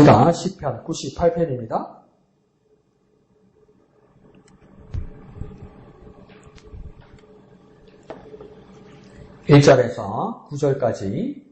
갑니다. 시편 98편입니다. 1절에서 9절까지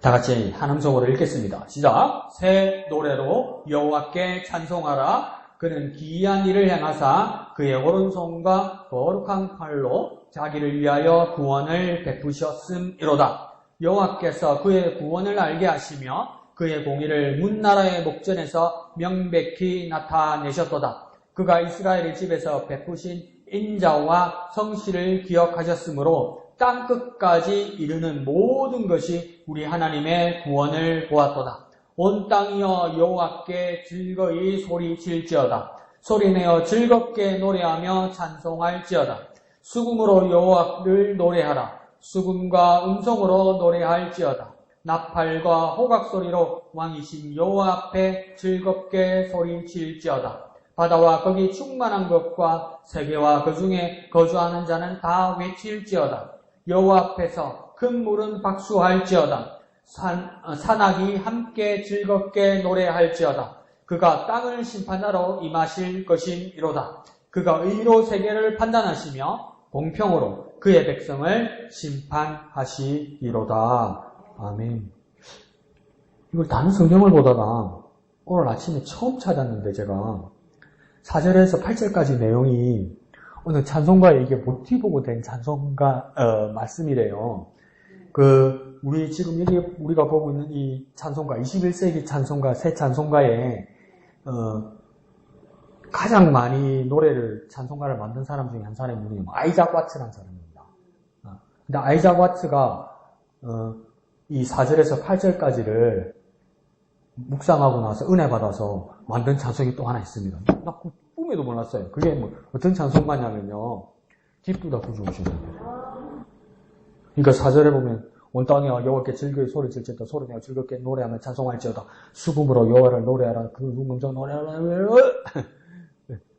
다 같이 한 음성으로 읽겠습니다. 시작. 새 노래로 여호와께 찬송하라. 그는 기이한 일을 행하사 그의 오른손과 거룩한 팔로 자기를 위하여 구원을 베푸셨음이로다. 여호와께서 그의 구원을 알게 하시며 그의 공의를 문나라의 목전에서 명백히 나타내셨도다. 그가 이스라엘의 집에서 베푸신 인자와 성실을 기억하셨으므로 땅끝까지 이르는 모든 것이 우리 하나님의 구원을 보았도다. 온 땅이여 여호와께 즐거이 소리칠지어다. 소리내어 즐겁게 노래하며 찬송할지어다. 수금으로 여호와를 노래하라. 수금과 음성으로 노래할지어다. 나팔과 호각소리로 왕이신 여호와 앞에 즐겁게 소리칠지어다. 바다와 거기 충만한 것과 세계와 그 중에 거주하는 자는 다 외칠지어다. 여호와 앞에서 큰 물은 박수할지어다. 산악이 함께 즐겁게 노래할지어다. 그가 땅을 심판하러 임하실 것이로다. 그가 의로 세계를 판단하시며 공평으로 그의 백성을 심판하시리로다. 아멘. 이걸 다른 성경을 보다가 오늘 아침에 처음 찾았는데 제가 4절에서 8절까지 내용이 오늘 찬송가에 이게 모티브로 된 찬송가 말씀이래요. 우리 지금 여기 우리가 보고 있는 이 찬송가 21세기 찬송가 새 찬송가에 가장 많이 찬송가를 만든 사람 중에 한 사람이 누구냐면 아이작 와츠라는 사람입니다. 근데 아이작 와츠가 이 4절에서 8절까지를 묵상하고 나서 은혜 받아서 만든 찬송이 또 하나 있습니다. 나 그 꿈에도 몰랐어요. 그게 뭐 어떤 찬송가냐면요. 기쁘다 구주 오시는 거예요. 그러니까 4절에 보면 온 땅이여 여호와께 즐거이 소리칠지어다. 소리내어 즐겁게 노래하며 찬송할지어다. 수금으로 여호와를 노래하라. 그 음성 노래하라.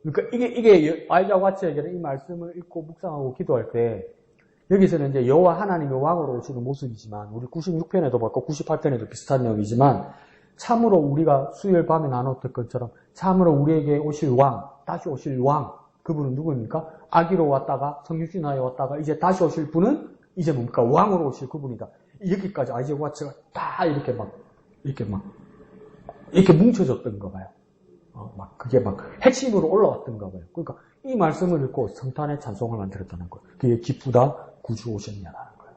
그러니까 이게 아이작 와츠에게는 이 말씀을 읽고 묵상하고 기도할 때 여기서는 이제 여호와 하나님의 왕으로 오시는 모습이지만 우리 96편에도 봤고 98편에도 비슷한 내용이지만 참으로 우리가 수요일 밤에 나눴던 것처럼 참으로 우리에게 오실 왕, 다시 오실 왕, 그분은 누구입니까? 아기로 왔다가 성육신하여 왔다가 이제 다시 오실 분은 이제 뭡니까? 왕으로 오실 그분이다. 여기까지 아이작 와츠가 다 이렇게 뭉쳐졌던가 봐요. 그게 핵심으로 올라왔던가 봐요. 그러니까 이 말씀을 읽고 성탄의 찬송을 만들었다는 거예요. 그게 기쁘다 구주 오셨냐라는 거예요.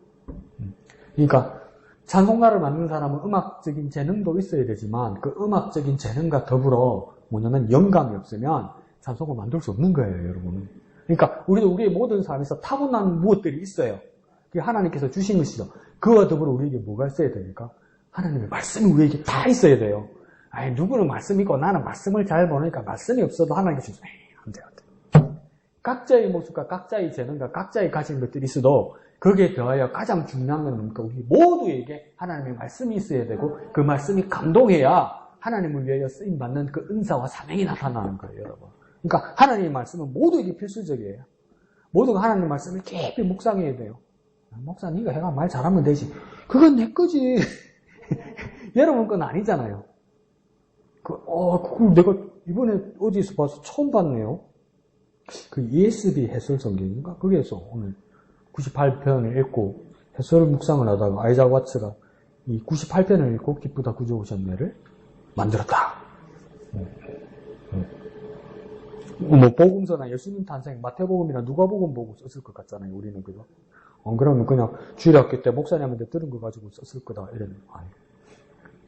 그러니까 찬송가를 만드는 사람은 음악적인 재능도 있어야 되지만 그 음악적인 재능과 더불어 뭐냐면 영감이 없으면 찬송을 만들 수 없는 거예요, 여러분. 그러니까 우리도 우리의 모든 삶에서 타고난 무엇들이 있어요. 그게 하나님께서 주신 것이죠. 그와 더불어 우리에게 뭐가 있어야 됩니까? 하나님의 말씀이 우리에게 다 있어야 돼요. 누구는 말씀이 있고 나는 말씀을 잘 모르니까 말씀이 없어도 하나님께서 안 돼요. 각자의 모습과 각자의 재능과 각자의 가진 것들이 있어도 거기에 더하여 가장 중요한 건 뭡니까? 우리 모두에게 하나님의 말씀이 있어야 되고 그 말씀이 감동해야 하나님을 위하여 쓰임받는 그 은사와 사명이 나타나는 거예요, 여러분. 그러니까 하나님의 말씀은 모두에게 필수적이에요. 모두가 하나님의 말씀을 깊이 묵상해야 돼요. 목사, 네가 해가 말 잘하면 되지. 그건 내 거지. 여러분 건 아니잖아요. 그걸 내가 이번에 어디서 봐서 처음 봤네요. 그 ESV 해설 성경인가? 거기에서 오늘 98편을 읽고 해설을 묵상을 하다가 아이작 와츠가 이 98편을 읽고 기쁘다 구주 오셨네를 만들었다. 뭐 복음서나 예수님 탄생, 마태복음이나 누가복음 보고 썼을 것 같잖아요. 우리는 그죠? 그러면 그냥 주일학교 때 목사님한테 들은 거 가지고 썼을 거다. 이러면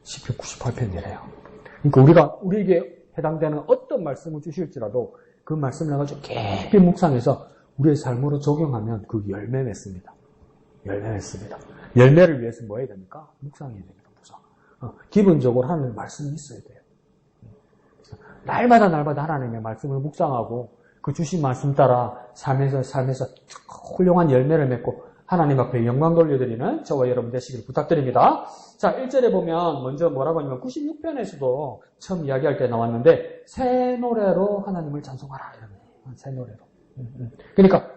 시편 98편이래요. 그러니까 우리에게 해당되는 어떤 말씀을 주실지라도 그 말씀을 가지고 깊이 묵상해서 우리의 삶으로 적용하면 그 열매 맺습니다. 열매 맺습니다. 열매를 위해서 뭐 해야 됩니까? 묵상해야 됩니다. 묵상. 기본적으로 하나님의 말씀이 있어야 돼요. 날마다 하나님의 말씀을 묵상하고 그 주신 말씀 따라 삶에서 훌륭한 열매를 맺고 하나님 앞에 영광 돌려드리는 저와 여러분 되시길 부탁드립니다. 자, 1절에 보면 먼저 뭐라고 하냐면 96편에서도 처음 이야기할 때 나왔는데 새 노래로 하나님을 찬송하라. 이러면 새 노래로. 그러니까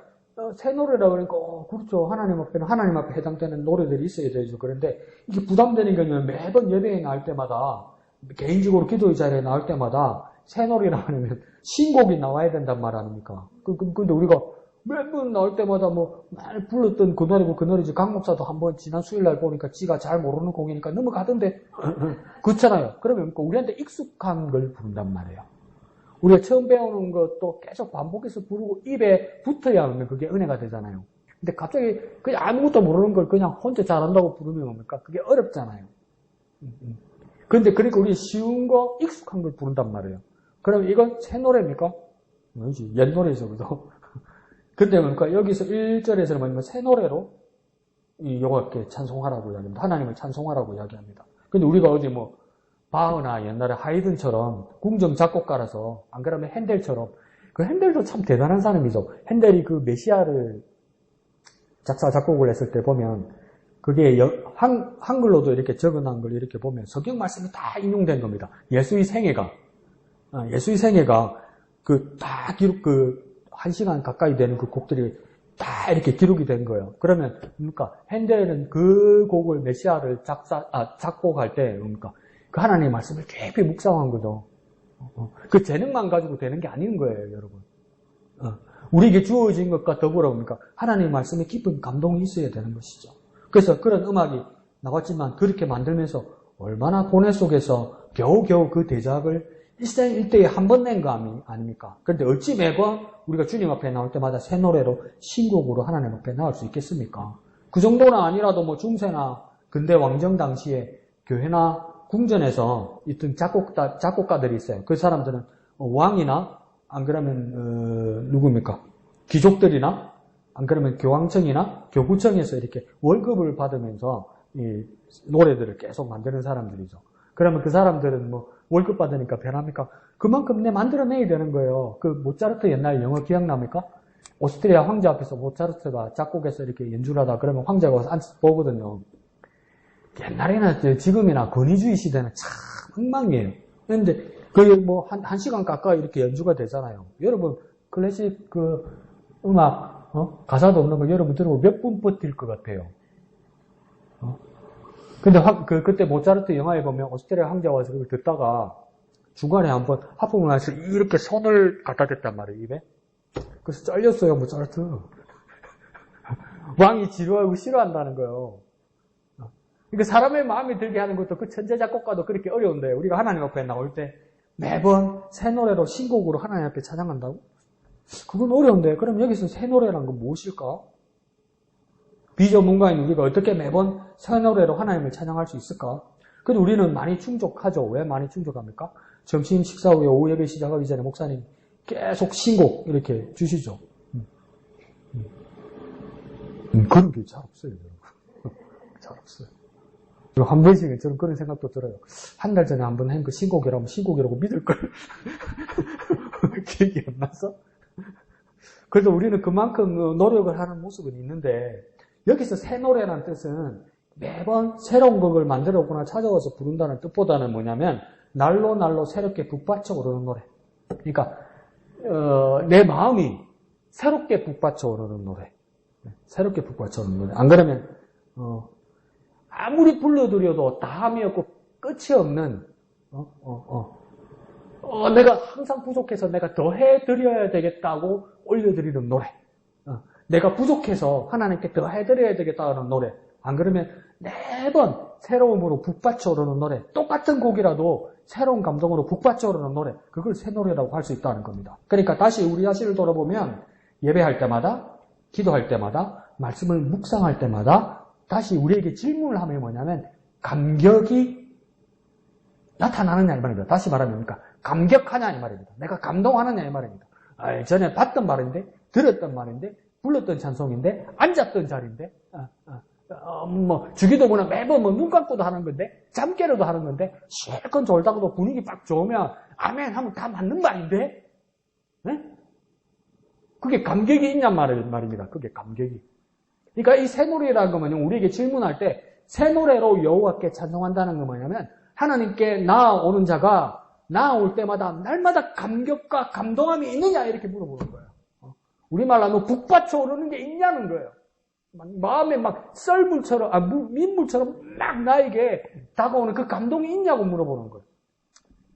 새 노래라 그러니까, 그렇죠. 하나님 앞에 해당되는 노래들이 있어야 되죠. 그런데 이게 부담되는 경우는 매번 예배에 나올 때마다, 개인적으로 기도의 자리에 나올 때마다 새 노래라 하면 신곡이 나와야 된단 말 아닙니까? 근데 우리가 매번 나올 때마다 날 불렀던 그 노래고 그 노래지. 강 목사도 한번 지난 수요일 날 보니까 지가 잘 모르는 곡이니까 넘어가던데. 그렇잖아요. 그러면 우리한테 익숙한 걸 부른단 말이에요. 우리가 처음 배우는 것도 계속 반복해서 부르고 입에 붙어야 하면 그게 은혜가 되잖아요. 근데 갑자기 그냥 아무것도 모르는 걸 그냥 혼자 잘한다고 부르면 뭡니까? 그게 어렵잖아요. 그런데 그러니까 우리 쉬운 거, 익숙한 걸 부른단 말이에요. 그럼 이건 새 노래입니까? 아니지. 옛 노래죠, 그죠? 근데 뭡니까? 여기서 1절에서는 뭐냐면 새 노래로 여호와께 찬송하라고 이야기합니다. 하나님을 찬송하라고 이야기합니다. 근데 우리가 어디 바흐나 옛날에 하이든처럼 궁정 작곡가라서, 안 그러면 핸델처럼, 그 핸델도 참 대단한 사람이죠. 핸델이 그 메시아를 작곡을 했을 때 보면, 그게 한글로도 이렇게 적어놓은 걸 이렇게 보면 성경 말씀이 다 인용된 겁니다. 예수의 생애가 다 기록, 1시간 가까이 되는 그 곡들이 다 이렇게 기록이 된 거예요. 그러면, 핸델은 그 곡을 메시아를 작곡할 때, 그 하나님의 말씀을 깊이 묵상한 거죠. 그 재능만 가지고 되는 게 아닌 거예요, 여러분. 우리에게 주어진 것과 더불어 하나님의 말씀에 깊은 감동이 있어야 되는 것이죠. 그래서 그런 음악이 나왔지만 그렇게 만들면서 얼마나 고뇌 속에서 겨우겨우 그 대작을 일생 일대에 한 번 낸 거 아닙니까? 그런데 어찌 매번 우리가 주님 앞에 나올 때마다 새 노래로 신곡으로 하나님 앞에 나올 수 있겠습니까? 그 정도는 아니라도 중세나 근대 왕정 당시에 교회나 궁전에서 있던 작곡가들이 있어요. 그 사람들은 왕이나 안 그러면 누구입니까? 귀족들이나 안 그러면 교황청이나 교구청에서 이렇게 월급을 받으면서 이 노래들을 계속 만드는 사람들이죠. 그러면 그 사람들은 월급 받으니까 변합니까? 그만큼 만들어내야 되는 거예요. 그 모차르트 옛날 영어 기억납니까? 오스트리아 황제 앞에서 모차르트가 작곡해서 이렇게 연주를 하다 그러면 황제가 와서 앉아서 보거든요. 옛날에는 지금이나 권위주의 시대는 참 엉망이에요. 그런데 그게 한 시간 가까이 이렇게 연주가 되잖아요. 여러분 클래식 음악 가사도 없는 거 여러분 들으면 몇 분 버틸 것 같아요. 근데 그때 모차르트 영화에 보면 오스트리아 황제가 와서 그걸 듣다가 중간에 한번 하품을 해서 이렇게 손을 갖다 댔단 말이에요, 입에. 그래서 잘렸어요, 모차르트. 왕이 지루하고 싫어한다는 거예요. 그러니까 사람의 마음에 들게 하는 것도 그 천재 작곡가도 그렇게 어려운데 우리가 하나님 앞에 나올 때 매번 새 노래로 신곡으로 하나님 앞에 찬양한다고? 그건 어려운데 그럼 여기서 새 노래란 건 무엇일까? 비전문가인 우리가 어떻게 매번 새 노래로 하나님을 찬양할 수 있을까? 근데 우리는 많이 충족하죠. 왜 많이 충족합니까? 점심 식사 후에 오후 예배 시작하기 전에 목사님 계속 신곡 이렇게 주시죠. 그런 게 잘 없어요, 여러분. 잘 없어요. 그리고 한 번씩은 저는 그런 생각도 들어요. 한 달 전에 한 번 한 그 신곡이라고 믿을걸. 기억이 안 나서? 그래서 우리는 그만큼 노력을 하는 모습은 있는데, 여기서 새 노래라는 뜻은 매번 새로운 곡을 만들어 오거나 찾아와서 부른다는 뜻보다는 뭐냐면, 날로 새롭게 북받쳐 오르는 노래. 그러니까, 내 마음이 새롭게 북받쳐 오르는 노래. 새롭게 북받쳐 오르는 노래. 안 그러면, 아무리 불러드려도 다함이 없고 끝이 없는, 내가 항상 부족해서 내가 더 해드려야 되겠다고 올려드리는 노래. 내가 부족해서 하나님께 더 해드려야 되겠다는 노래. 안 그러면 매번 새로움으로 북받쳐 오르는 노래. 똑같은 곡이라도 새로운 감동으로 북받쳐 오르는 노래. 그걸 새 노래라고 할 수 있다는 겁니다. 그러니까 다시 우리 자신을 돌아보면 예배할 때마다, 기도할 때마다, 말씀을 묵상할 때마다 다시 우리에게 질문을 하면 뭐냐면 감격이 나타나느냐 이 말입니다. 다시 말하면 감격하냐 이 말입니다. 내가 감동하느냐 이 말입니다. 전에 봤던 말인데, 들었던 말인데, 불렀던 찬송인데, 앉았던 자리인데, 주기도문은 매번 눈 감고도 하는 건데, 잠 깨려도 하는 건데, 실컷 졸다가도 분위기 딱 좋으면 아멘 하면 다 맞는 말인데, 네? 그게 감격이 있냔 말입니다. 그게 감격이. 그러니까 이 새 노래라는 거는 우리에게 질문할 때 새 노래로 여호와께 찬송한다는 건 뭐냐면 하나님께 나아오는 자가 나아올 때마다 날마다 감격과 감동함이 있느냐 이렇게 물어보는 거예요. 우리말로 하면 북받쳐 오르는 게 있냐는 거예요. 마음에 막 썰물처럼, 민물처럼 막 나에게 다가오는 그 감동이 있냐고 물어보는 거예요.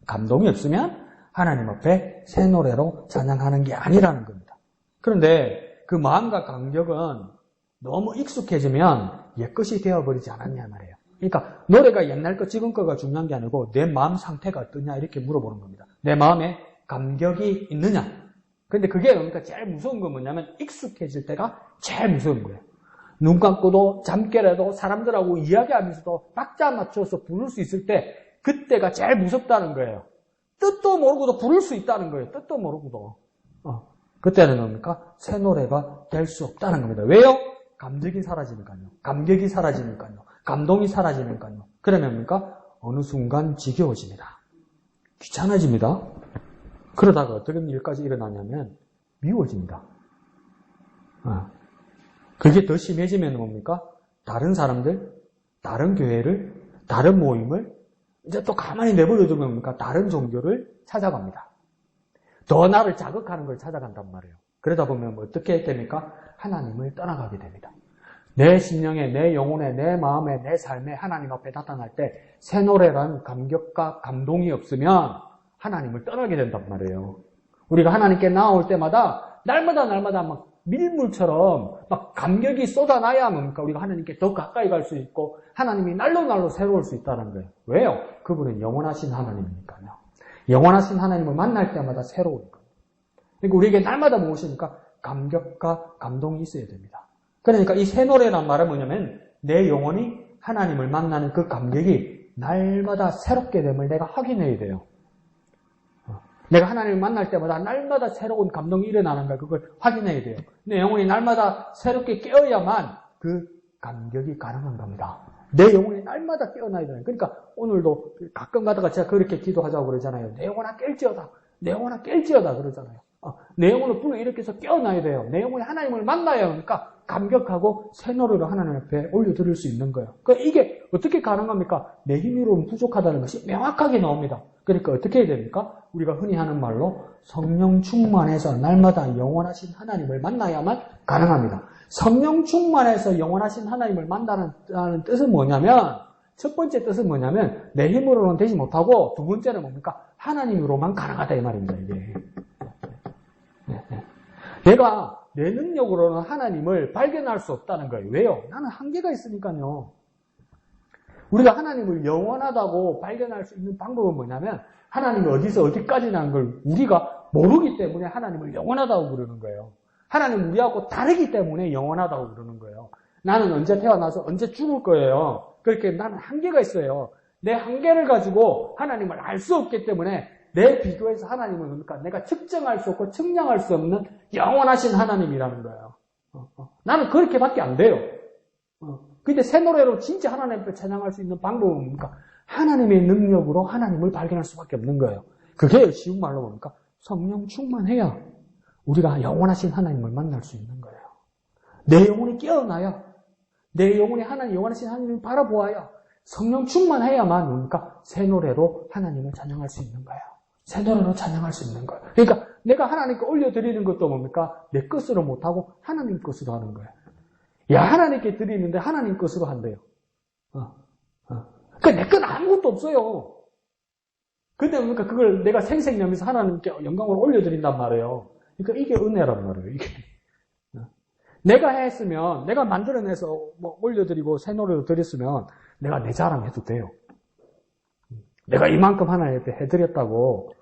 감동이 없으면 하나님 앞에 새 노래로 찬양하는 게 아니라는 겁니다. 그런데 그 마음과 감격은 너무 익숙해지면 옛것이 되어버리지 않았냐 말이에요. 그러니까 노래가 옛날 거 지금 거가 중요한 게 아니고 내 마음 상태가 어떠냐 이렇게 물어보는 겁니다. 내 마음에 감격이 있느냐. 근데 그게 그러니까 제일 무서운 건 뭐냐면 익숙해질 때가 제일 무서운 거예요. 눈 감고도 잠 깨라도 사람들하고 이야기하면서도 박자 맞춰서 부를 수 있을 때 그때가 제일 무섭다는 거예요. 뜻도 모르고도 부를 수 있다는 거예요. 뜻도 모르고도. 그때는 뭡니까? 새 노래가 될 수 없다는 겁니다. 왜요? 감격이 사라지니까요. 감격이 사라지니까요. 감동이 사라지니까요. 그러면 뭡니까? 어느 순간 지겨워집니다. 귀찮아집니다. 그러다가 어떤 일까지 일어나냐면 미워집니다. 그게 더 심해지면 뭡니까? 다른 사람들, 다른 교회를, 다른 모임을 이제 또 가만히 내버려두면 뭡니까? 다른 종교를 찾아갑니다. 더 나를 자극하는 걸 찾아간단 말이에요. 그러다 보면 어떻게 됩니까? 하나님을 떠나가게 됩니다. 내 심령에, 내 영혼에, 내 마음에, 내 삶에 하나님 앞에 나타날 때 새 노래란 감격과 감동이 없으면 하나님을 떠나게 된단 말이에요. 우리가 하나님께 나올 때마다 날마다 막 밀물처럼 막 감격이 쏟아나야 뭡니까? 우리가 하나님께 더 가까이 갈 수 있고 하나님이 날로 새로울 수 있다는 거예요. 왜요? 그분은 영원하신 하나님이니까요. 영원하신 하나님을 만날 때마다 새로우니까요. 그러니까 우리에게 날마다 무엇입니까? 감격과 감동이 있어야 됩니다. 그러니까 이 새 노래란 말은 뭐냐면 내 영혼이 하나님을 만나는 그 감격이 날마다 새롭게 됨을 내가 확인해야 돼요. 내가 하나님을 만날 때마다 날마다 새로운 감동이 일어나는 걸 그걸 확인해야 돼요. 내 영혼이 날마다 새롭게 깨어야만 그 감격이 가능한 겁니다. 내 영혼이 날마다 깨어나야 돼요. 그러니까 오늘도 가끔 가다가 제가 그렇게 기도하자고 그러잖아요. 내 영혼아 깰지어다. 내 영혼아 깰지어다 그러잖아요. 내 영혼을 불러일으켜서 깨어나야 돼요. 내 영혼이 하나님을 만나야 하니까 감격하고 새 노래로 하나님 앞에 올려드릴 수 있는 거예요. 그러니까 이게 어떻게 가능합니까? 내 힘으로는 부족하다는 것이 명확하게 나옵니다. 그러니까 어떻게 해야 됩니까? 우리가 흔히 하는 말로 성령 충만해서 날마다 영원하신 하나님을 만나야만 가능합니다. 성령 충만해서 영원하신 하나님을 만나는 뜻은 뭐냐면 첫 번째 뜻은 뭐냐면 내 힘으로는 되지 못하고 두 번째는 뭡니까? 하나님으로만 가능하다 이 말입니다. 이게. 내가 내 능력으로는 하나님을 발견할 수 없다는 거예요. 왜요? 나는 한계가 있으니까요. 우리가 하나님을 영원하다고 발견할 수 있는 방법은 뭐냐면 하나님이 어디서 어디까지라는 걸 우리가 모르기 때문에 하나님을 영원하다고 부르는 거예요. 하나님은 우리하고 다르기 때문에 영원하다고 부르는 거예요. 나는 언제 태어나서 언제 죽을 거예요. 그렇게 나는 한계가 있어요. 내 한계를 가지고 하나님을 알 수 없기 때문에 내 비교에서 하나님은 뭡니까? 내가 측정할 수 없고 측량할 수 없는 영원하신 하나님이라는 거예요. 나는 그렇게밖에 안 돼요. 근데 새 노래로 진짜 하나님을 찬양할 수 있는 방법은 뭡니까? 하나님의 능력으로 하나님을 발견할 수밖에 없는 거예요. 그게 쉬운 말로 뭡니까? 성령 충만해야 우리가 영원하신 하나님을 만날 수 있는 거예요. 내 영혼이 깨어나야 내 영혼이 영원하신 하나님을 바라보아야 성령 충만해야만 뭡니까? 새 노래로 하나님을 찬양할 수 있는 거예요. 새 노래로 찬양할 수 있는 거예요. 그러니까 내가 하나님께 올려드리는 것도 뭡니까? 내 것으로 못하고 하나님 것으로 하는 거예요. 야, 하나님께 드리는데 하나님 것으로 한대요. 그러니까 내 건 아무것도 없어요. 근데 뭡니까? 그걸 내가 생색내면서 하나님께 영광을 올려드린단 말이에요. 그러니까 이게 은혜란 말이에요. 이게. 내가 했으면, 내가 만들어내서 뭐 올려드리고 새 노래로 드렸으면 내가 내 자랑해도 돼요. 내가 이만큼 하나님 앞에 해드렸다고,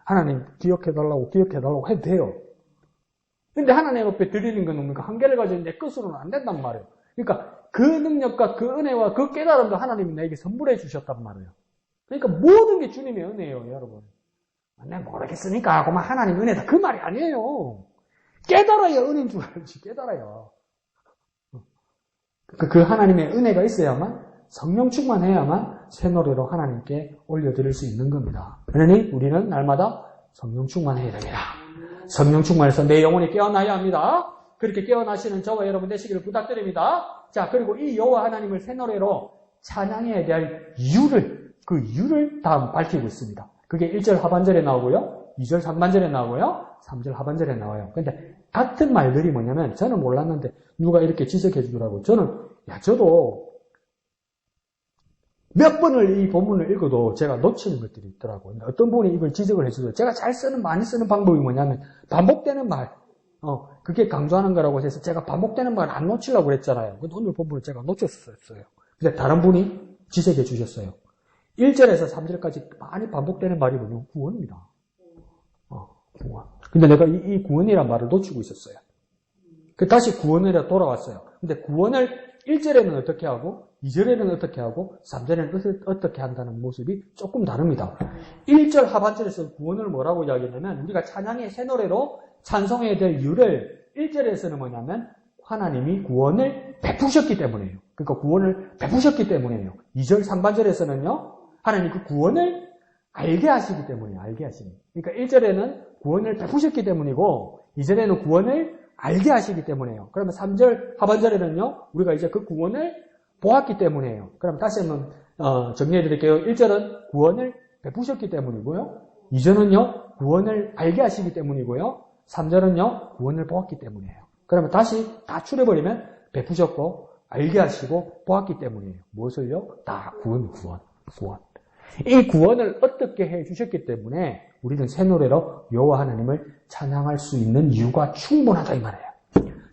하나님 기억해달라고 해도 돼요. 근데 하나님 앞에 드리는 건 뭡니까? 한계를 가진 내 것으로는 안 된단 말이에요. 그러니까 그 능력과 그 은혜와 그 깨달음도 하나님이 나에게 선물해 주셨단 말이에요. 그러니까 모든 게 주님의 은혜예요, 여러분. 내가 모르겠으니까 하고만 하나님 은혜다. 그 말이 아니에요. 깨달아야 은혜인 줄 알지, 깨달아야. 그 하나님의 은혜가 있어야만, 성령 충만해야만 새 노래로 하나님께 올려드릴 수 있는 겁니다. 그러니 우리는 날마다 성령 충만해야 됩니다. 성령 충만해서 내 영혼이 깨어나야 합니다. 그렇게 깨어나시는 저와 여러분 되시기를 부탁드립니다. 자, 그리고 이 여호와 하나님을 새 노래로 찬양해야 될 그 이유를 다음 밝히고 있습니다. 그게 1절 하반절에 나오고요. 2절 상반절에 나오고요. 3절 하반절에 나와요. 근데 같은 말들이 뭐냐면 저는 몰랐는데 누가 이렇게 지적해 주더라고요. 저도 몇 번을 이 본문을 읽어도 제가 놓치는 것들이 있더라고요. 어떤 분이 이걸 지적을 해주더라고요. 제가 많이 쓰는 방법이 뭐냐면 반복되는 말, 그게 강조하는 거라고 해서 제가 반복되는 말 안 놓치려고 그랬잖아요. 근데 오늘 본문을 제가 놓쳤어요. 근데 다른 분이 지적해 주셨어요. 1절에서 3절까지 많이 반복되는 말이 뭐냐면 구원입니다. 구원. 근데 내가 이 구원이란 말을 놓치고 있었어요. 다시 구원으로 돌아왔어요. 근데 구원을 1절에는 어떻게 하고 2절에는 어떻게 하고 3절에는 어떻게 한다는 모습이 조금 다릅니다. 1절 하반절에서 구원을 뭐라고 이야기하냐면 우리가 찬양의 새 노래로 찬송해야 될 이유를 1절에서는 뭐냐면 하나님이 구원을 베푸셨기 때문이에요. 그러니까 구원을 베푸셨기 때문이에요. 2절 상반절에서는요. 하나님 그 구원을 알게 하시기 때문이에요. 알게 하시니. 그러니까 1절에는 구원을 베푸셨기 때문이고 2절에는 구원을 알게 하시기 때문이에요. 그러면 3절 하반절에는요. 우리가 이제 그 구원을 보았기 때문이에요. 그럼 다시 한번 정리해 드릴게요. 1절은 구원을 베푸셨기 때문이고요. 2절은요. 구원을 알게 하시기 때문이고요. 3절은요. 구원을 보았기 때문이에요. 그러면 다시 다 추려버리면 베푸셨고 알게 하시고 보았기 때문이에요. 무엇을요? 다 구원. 이 구원을 어떻게 해주셨기 때문에 우리는 새 노래로 여호와 하나님을 찬양할 수 있는 이유가 충분하다 이 말이에요.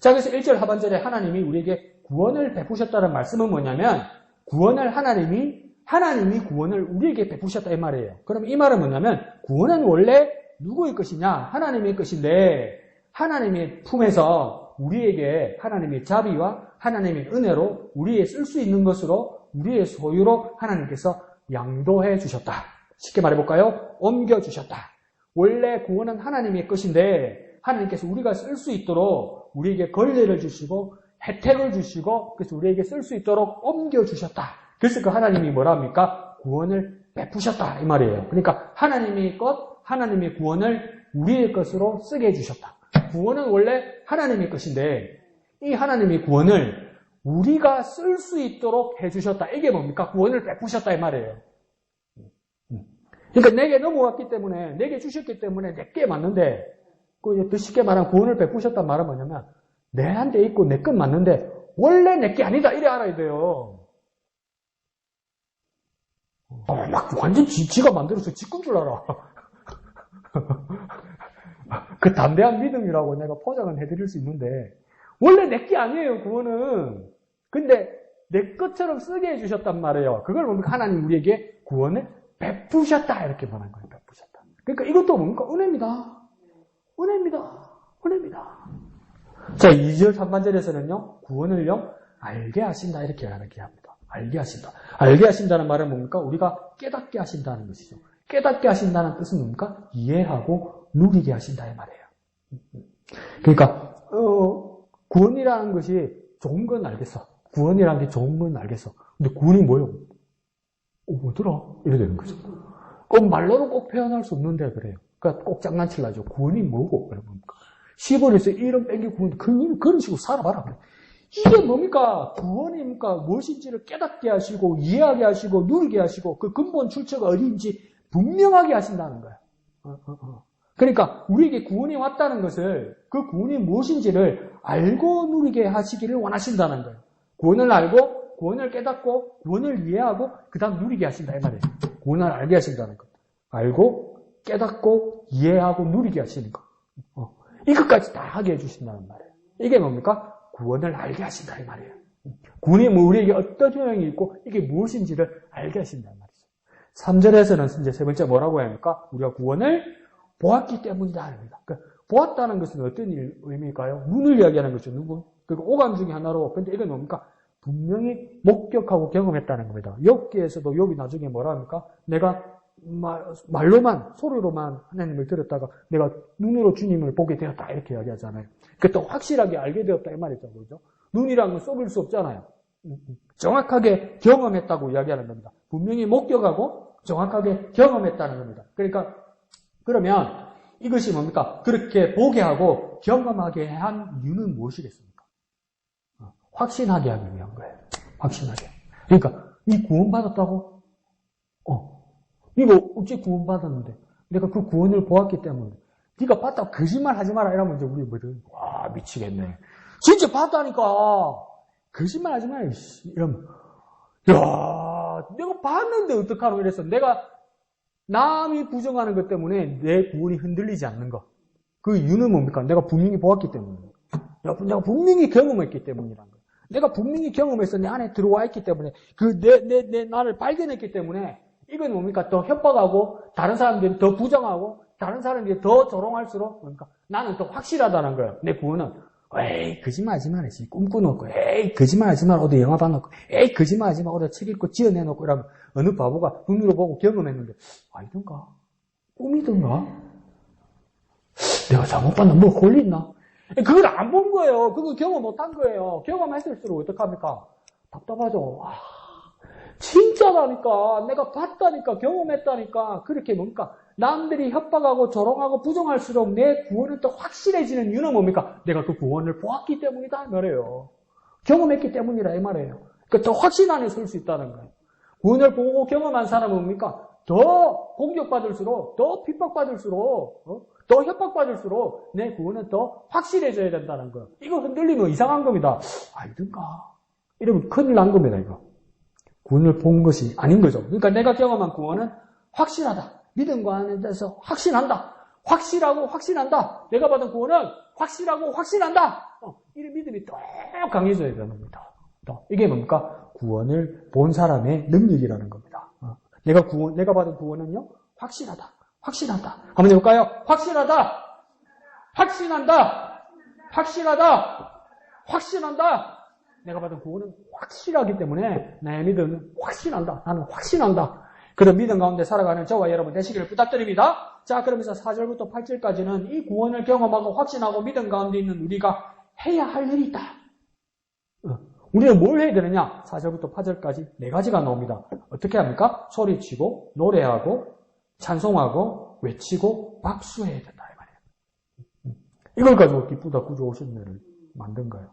자, 그래서 1절 하반절에 하나님이 우리에게 구원을 베푸셨다는 말씀은 뭐냐면 구원을 하나님이 구원을 우리에게 베푸셨다 이 말이에요. 그럼 이 말은 뭐냐면 구원은 원래 누구의 것이냐? 하나님의 것인데 하나님의 품에서 우리에게 하나님의 자비와 하나님의 은혜로 우리의 쓸 수 있는 것으로 우리의 소유로 하나님께서 양도해 주셨다. 쉽게 말해볼까요? 옮겨주셨다. 원래 구원은 하나님의 것인데 하나님께서 우리가 쓸 수 있도록 우리에게 권리를 주시고 혜택을 주시고 그래서 우리에게 쓸 수 있도록 옮겨주셨다. 그래서 그 하나님이 뭐라 합니까? 구원을 베푸셨다 이 말이에요. 그러니까 하나님의 것, 하나님의 구원을 우리의 것으로 쓰게 해주셨다. 구원은 원래 하나님의 것인데 이 하나님의 구원을 우리가 쓸 수 있도록 해주셨다. 이게 뭡니까? 구원을 베푸셨다 이 말이에요. 그러니까 내게 넘어왔기 때문에 내게 주셨기 때문에 내게 맞는데 더 쉽게 말하면 구원을 베푸셨단 말은 뭐냐면 내한테 있고 내 건 맞는데 원래 내게 아니다 이래 알아야 돼요. 막 완전 지가 만들어서 지 건 줄 알아. 그 담대한 믿음이라고 내가 포장은 해드릴 수 있는데 원래 내게 아니에요 구원은. 근데 내 것처럼 쓰게 해주셨단 말이에요. 그걸 뭡니까? 하나님 우리에게 구원을 베푸셨다 이렇게 말한 거예요. 베푸셨다. 그러니까 이것도 뭡니까? 은혜입니다. 자, 2절 3반절에서는요. 구원을요. 알게 하신다 이렇게 합니다. 알게 하신다. 알게 하신다는 말은 뭡니까? 우리가 깨닫게 하신다는 것이죠. 깨닫게 하신다는 뜻은 뭡니까? 이해하고 누리게 하신다 이 말이에요. 그러니까 구원이라는 것이 좋은 건 알겠어. 구원이라는 게 좋은 건 알겠어. 근데 구원이 뭐예요? 뭐더라? 이래 되는 거죠. 꼭 말로는 꼭 표현할 수 없는데 그래요. 그러니까 꼭 장난치려죠. 구원이 뭐고? 그러니까 10월에서 1원 뺑기 구원, 그런 식으로 살아봐라. 이게 뭡니까? 구원입니까? 무엇인지를 깨닫게 하시고, 이해하게 하시고, 누리게 하시고, 그 근본 출처가 어디인지 분명하게 하신다는 거예요. 그러니까 우리에게 구원이 왔다는 것을, 그 구원이 무엇인지를 알고 누리게 하시기를 원하신다는 거예요. 구원을 알고, 구원을 깨닫고, 구원을 이해하고, 그 다음 누리게 하신다 이 말이에요. 구원을 알게 하신다는 것. 알고, 깨닫고, 이해하고, 누리게 하시는 것. 이것까지 다 하게 해주신다는 말이에요. 이게 뭡니까? 구원을 알게 하신다 이 말이에요. 구원이 우리에게 어떤 효용이 있고 이게 무엇인지를 알게 하신다는 말이죠. 3절에서는 이제 세 번째 뭐라고 합니까? 우리가 구원을 보았기 때문이다 합니다. 그러니까 보았다는 것은 어떤 의미일까요? 눈을 이야기하는 거죠. 누구? 그리고 오감 중에 하나로. 근데 이건 뭡니까? 분명히 목격하고 경험했다는 겁니다. 욥기에서도 욥이 나중에 뭐라 합니까? 내가 말로만, 소리로만 하나님을 들었다가 내가 눈으로 주님을 보게 되었다. 이렇게 이야기하잖아요. 또 확실하게 알게 되었다. 이 말이죠. 그죠? 눈이란 건 속일 수 없잖아요. 정확하게 경험했다고 이야기하는 겁니다. 분명히 목격하고 정확하게 경험했다는 겁니다. 그러니까, 그러면 이것이 뭡니까? 그렇게 보게 하고 경험하게 한 이유는 무엇이겠습니까? 확신하게 하기 위한 거예요. 확신하게. 그러니까, 이 구원받았다고? 이거 어째 구원받았는데 내가 그 구원을 보았기 때문에 네가 봤다고 거짓말 하지 마라 이러면 이제 우리 뭐든 야, 미치겠네. 진짜 봤다니까. 거짓말 하지 마, 이러면. 야, 내가 봤는데 어떡하노 이래서 내가 남이 부정하는 것 때문에 내 구원이 흔들리지 않는 것. 그 이유는 뭡니까? 내가 분명히 보았기 때문이에요. 내가 분명히 경험했기 때문이라는 거예요. 내가 분명히 경험해서 내 안에 들어와 있기 때문에 내 나를 발견했기 때문에 이건 뭡니까? 더 협박하고 다른 사람들이 더 부정하고 다른 사람들이 더 조롱할수록 뭡니까? 나는 더 확실하다는 거예요. 내 구원은 에이 거짓말하지 마라. 꿈꾸놓고 에이 거짓말하지 마라. 어디 영화 봐놓고 에이 거짓말하지 마라. 어디 책 읽고 지어내놓고 이러면 어느 바보가 눈으로 보고 경험했는데 아니던가? 꿈이던가? 내가 잘못 봤나? 뭐 홀렸나? 그걸 안 본 거예요. 그거 경험 못 한 거예요. 경험했을수록 어떡합니까? 답답하죠. 진짜라니까. 내가 봤다니까. 경험했다니까. 그렇게 뭡니까? 남들이 협박하고 조롱하고 부정할수록 내 구원은 더 확실해지는 이유는 뭡니까? 내가 그 구원을 보았기 때문이다. 이 말이에요. 경험했기 때문이라 이 말이에요. 그러니까 더 확신 안에 설 수 있다는 거예요. 구원을 보고 경험한 사람은 뭡니까? 더 공격받을수록, 더 핍박받을수록, 더 협박받을수록 내 구원은 더 확실해져야 된다는 거예요. 이거 흔들리면 이상한 겁니다. 아니든가. 이러면 큰일 난 겁니다, 이거. 구원을 본 것이 아닌 거죠. 그러니까 내가 경험한 구원은 확실하다. 믿음과 안에 대해서 확신한다. 확실하고 확신한다. 내가 받은 구원은 확실하고 확신한다. 이 믿음이 더 강해져야 되는 겁니다. 이게 뭡니까? 구원을 본 사람의 능력이라는 겁니다. 내가 받은 구원은요, 확실하다. 확신한다. 한번 해볼까요? 확실하다. 확신한다. 확실하다. 확신한다. 내가 받은 구원은 확실하기 때문에 나의 믿음은 확신한다. 나는 확신한다. 그런 믿음 가운데 살아가는 저와 여러분 되시기를 부탁드립니다. 자, 그러면서 4절부터 8절까지는 이 구원을 경험하고 확신하고 믿음 가운데 있는 우리가 해야 할 일이 있다. 우리는 뭘 해야 되느냐? 4절부터 8절까지 4가지가 나옵니다. 어떻게 합니까? 소리치고 노래하고 찬송하고 외치고 박수해야 된다 이 말이에요. 이걸 가지고 기쁘다 구주 오신네를 만든 거예요.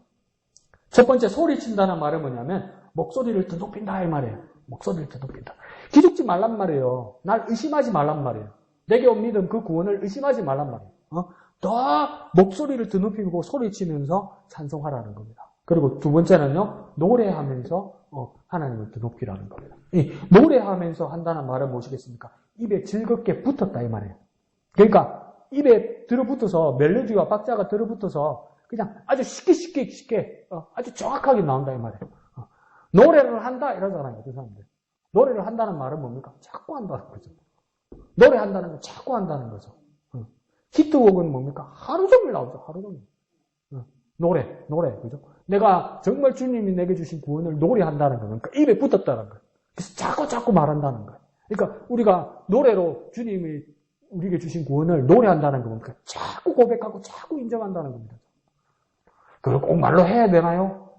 첫 번째 소리친다는 말은 뭐냐면 목소리를 더 높인다 이 말이에요. 목소리를 더 높인다. 기죽지 말란 말이에요. 날 의심하지 말란 말이에요. 내게 온 믿음 그 구원을 의심하지 말란 말이에요. 더 목소리를 더 높이고 소리치면서 찬송하라는 겁니다. 그리고 두 번째는요, 노래하면서 하나님을 더 높이라는 겁니다. 이 노래하면서 한다는 말은 무엇이겠습니까? 입에 즐겁게 붙었다 이 말이에요. 그러니까 입에 들어붙어서 멜로디와 박자가 들어붙어서 그냥 아주 쉽게 아주 정확하게 나온다 이 말이에요. 노래를 한다 이러잖아요, 그 사람들. 노래를 한다는 말은 뭡니까? 자꾸 한다는 거죠. 노래한다는 건 자꾸 한다는 거죠. 히트곡은 뭡니까? 하루 종일 나오죠, 하루 종일. 노래, 그죠? 내가 정말 주님이 내게 주신 구원을 노래한다는 거는 그러니까 입에 붙었다는 거예요. 그래서 자꾸 말한다는 거예요. 그러니까 우리가 노래로 주님이 우리에게 주신 구원을 노래한다는 거 뭡니까? 자꾸 고백하고 자꾸 인정한다는 겁니다. 그걸 꼭 말로 해야 되나요?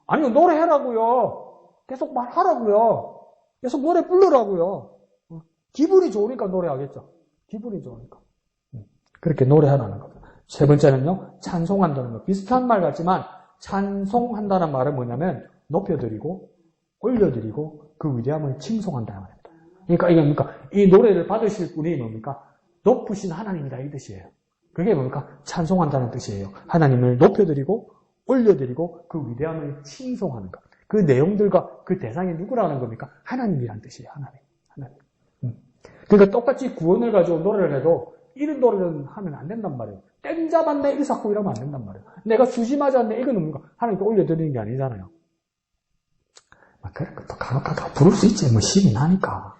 아니요, 노래하라고요. 계속 말하라고요. 계속 노래 부르라고요. 기분이 좋으니까 노래하겠죠. 기분이 좋으니까. 그렇게 노래하라는 겁니다. 세 번째는요, 찬송한다는 것. 비슷한 말 같지만 찬송한다는 말은 뭐냐면 높여드리고 올려드리고 그 위대함을 칭송한다는 말입니다. 그러니까 이게 뭡니까? 이 노래를 받으실 분이 뭡니까? 높으신 하나님이다 이 뜻이에요. 그게 뭡니까? 찬송한다는 뜻이에요. 하나님을 높여드리고 올려드리고 그 위대함을 칭송하는 것. 그 내용들과 그 대상이 누구라는 겁니까? 하나님이란 뜻이에요. 하나님. 그러니까 똑같이 구원을 가지고 노래를 해도 이런 노래는 하면 안 된단 말이에요. 땡 잡았네, 일사고 이러면 안 된단 말이에요. 내가 수지 맞았네, 이건 뭡니까? 하나님께 올려드리는 게 아니잖아요. 그래, 또 간혹가다 부를 수 있지, 뭐, 힘이 나니까.